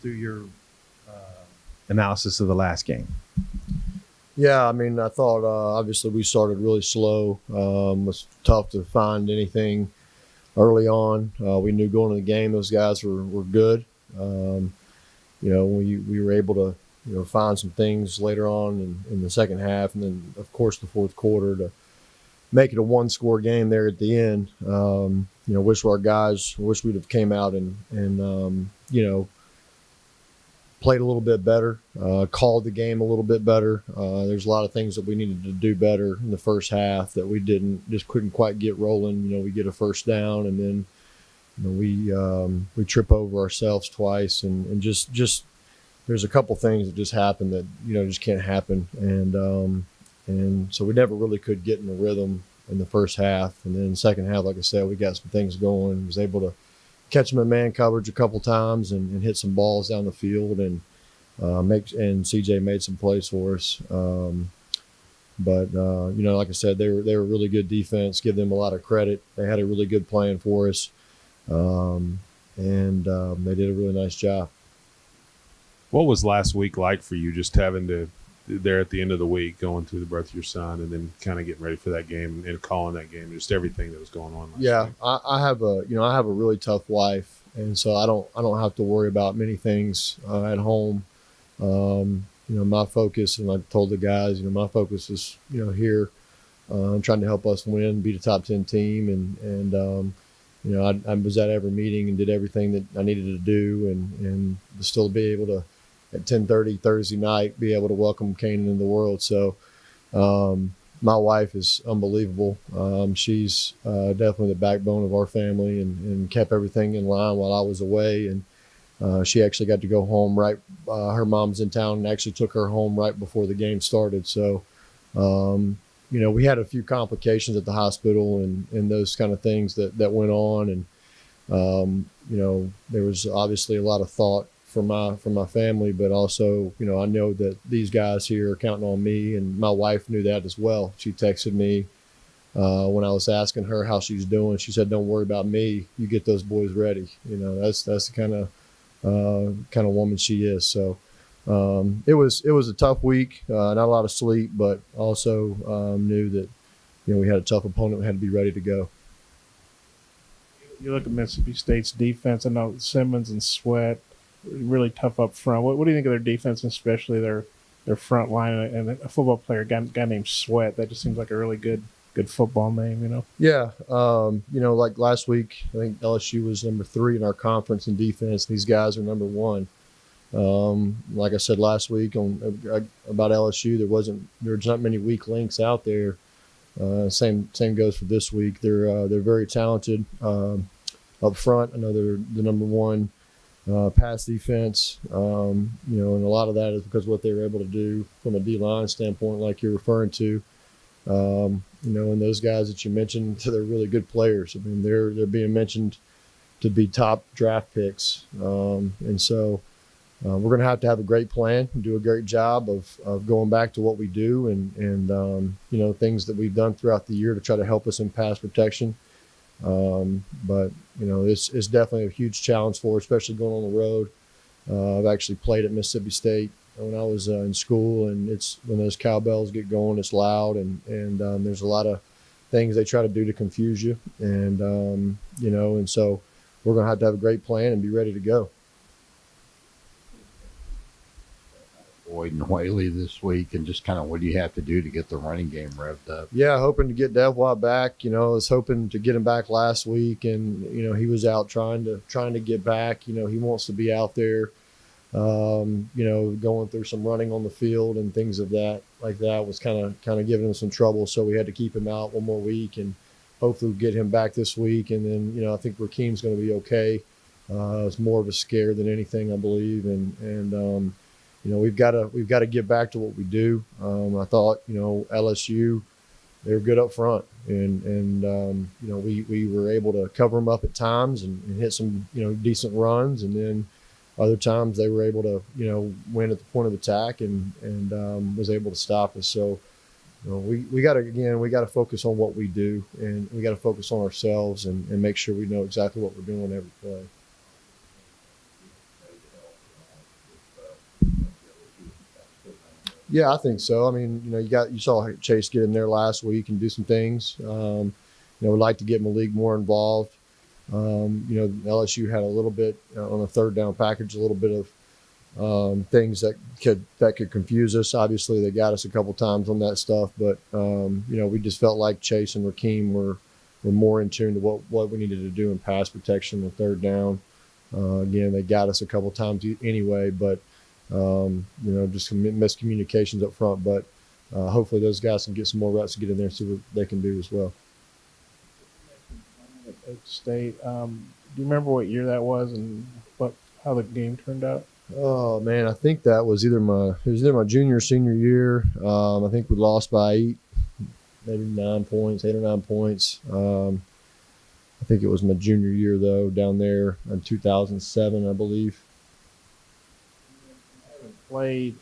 through your analysis of the last game. Yeah, I mean, I thought obviously we started really slow. It was tough to find anything early on. We knew going into the game those guys were good. We were able to find some things later on in the second half, and then of course the fourth quarter to make it a one-score game there at the end. Wish we'd have came out and played a little bit better, called the game a little bit better. There's a lot of things that we needed to do better in the first half that we couldn't quite get rolling. We get a first down and then we trip over ourselves twice and just there's a couple things that just happen that just can't happen, and so we never really could get in the rhythm in the first half. And then the second half, like I said, we got some things going. Was able to catch them in man coverage a couple times and hit some balls down the field and CJ made some plays for us. But like I said, they were really good defense. Give them a lot of credit. They had a really good plan for us, and they did a really nice job. What was last week like for you, just having to there at the end of the week, going through the birth of your son and then kind of getting ready for that game and calling that game, just everything that was going on last week? I have a really tough wife, and so I don't have to worry about many things at home. My focus, and I told the guys, my focus is here, trying to help us win, beat a top 10 team, and I was at every meeting and did everything that I needed to do, and still be able to at 10:30 Thursday night be able to welcome Kanan in the world. So my wife is unbelievable. She's definitely the backbone of our family and kept everything in line while I was away. And she actually got to go home right. Her mom's in town and actually took her home right before the game started. So, we had a few complications at the hospital and those kind of things that went on. And, there was obviously a lot of thought from my family, but also, I know that these guys here are counting on me, and my wife knew that as well. She texted me when I was asking her how she's doing. She said, "Don't worry about me. You get those boys ready." That's the kind of woman she is. So it was a tough week, not a lot of sleep, but also knew that we had a tough opponent. We had to be ready to go. You look at Mississippi State's defense. I know Simmons and Sweat really tough up front. What do you think of their defense, especially their front line, and a football player, a guy named Sweat? That just seems like a really good football name, Yeah. Like last week, I think LSU was number 3 in our conference in defense. These guys are number 1. Like I said last week about LSU, there's not many weak links out there. Same goes for this week. They're very talented up front. I know they're the number 1 pass defense, and a lot of that is because of what they were able to do from a D-line standpoint, like you're referring to. And those guys that you mentioned, they're really good players. I mean, they're being mentioned to be top draft picks, and so we're going to have a great plan and do a great job of going back to what we do and things that we've done throughout the year to try to help us in pass protection. But it's definitely a huge challenge for us, especially going on the road. I've actually played at Mississippi State when I was in school, and it's when those cowbells get going, it's loud, and there's a lot of things they try to do to confuse you, and and so we're going to have a great plan and be ready to go. Boyd and Whaley this week, and just kind of what do you have to do to get the running game revved up? Yeah, hoping to get Devwat back. I was hoping to get him back last week, and he was out trying to get back. He wants to be out there, going through some running on the field and things of that was kind of giving him some trouble. So we had to keep him out one more week, and hopefully we'll get him back this week. And then I think Rakeem's going to be okay. It's more of a scare than anything, I believe, and we've got to get back to what we do. I thought, LSU, they were good up front, and we were able to cover them up at times and hit some, decent runs. And then other times they were able to, win at the point of attack and was able to stop us. So, we got to focus on what we do, and we got to focus on ourselves and make sure we know exactly what we're doing every play. Yeah, I think so. I mean, you saw Chase get in there last week and do some things. We'd like to get Malik more involved. LSU had a little bit on a third down package, a little bit of things that could confuse us. Obviously, they got us a couple times on that stuff, but we just felt like Chase and Rakeem were more in tune to what we needed to do in pass protection on third down. Again, they got us a couple times anyway, but just some miscommunications up front. But hopefully, those guys can get some more reps to get in there and see what they can do as well. At State, do you remember what year that was and how the game turned out? Oh man, I think that was either my junior or senior year. I think we lost by 8 or 9 points. I think it was my junior year though, down there in 2007, I believe. You haven't played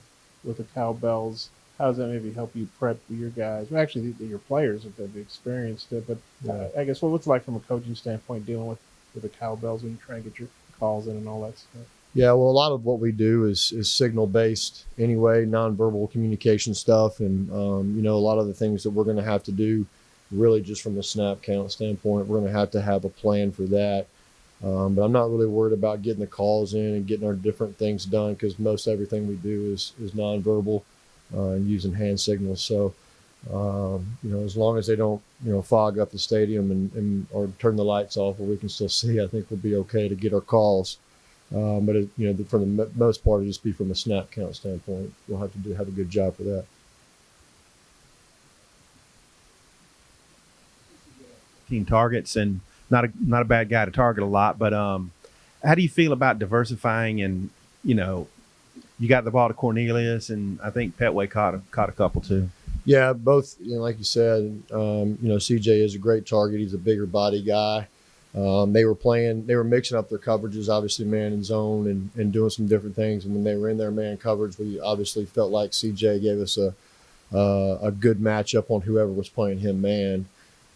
with the Cowbells. How does that maybe help you prep your guys? Well, actually, your players have experienced it, but I guess what's it like from a coaching standpoint dealing with the Cowbells when you try and get your calls in and all that stuff? Yeah, well, a lot of what we do is signal based anyway, nonverbal communication stuff, and a lot of the things that we're going to have to do, really just from a snap count standpoint, we're going to have a plan for that. But I'm not really worried about getting the calls in and getting our different things done because most everything we do is nonverbal and using hand signals. So, as long as they don't, fog up the stadium and or turn the lights off where we can still see, I think we'll be okay to get our calls. But for the most part, it'll just be from a snap count standpoint. We'll have to have a good job for that. Team targets and not a bad guy to target a lot, but how do you feel about diversifying? And you got the ball to Cornelius, and I think Petway caught a couple too. Yeah, both. Like you said, CJ is a great target. He's a bigger body guy. They were mixing up their coverages, obviously man and zone, and doing some different things. And when they were in their man coverage, we obviously felt like CJ gave us a good matchup on whoever was playing him man.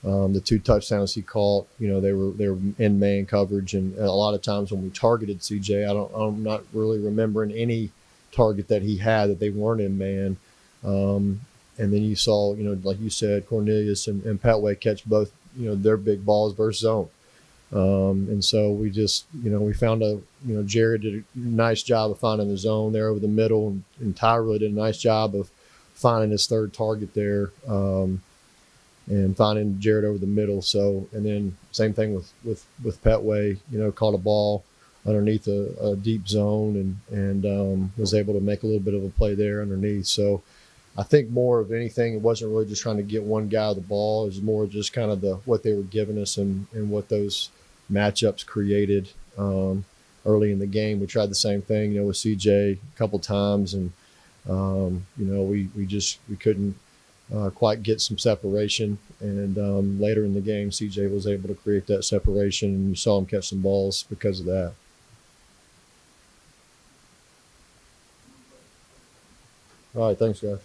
The 2 touchdowns he caught, they were in man coverage, and a lot of times when we targeted CJ, I'm not really remembering any target that he had that they weren't in man. And then you saw, like you said, Cornelius and Petway catch both, their big balls versus zone. And so we just, we found Jared did a nice job of finding the zone there over the middle, and Ty really did a nice job of finding his third target there, and finding Jared over the middle. So, and then same thing with Petway, caught a ball underneath a deep zone and was able to make a little bit of a play there underneath. So I think more of anything, it wasn't really just trying to get one guy the ball. It was more just kind of what they were giving us and what those matchups created early in the game. We tried the same thing, with CJ a couple times, and we couldn't quite get some separation. And later in the game, CJ was able to create that separation, and you saw him catch some balls because of that. All right, thanks, guys.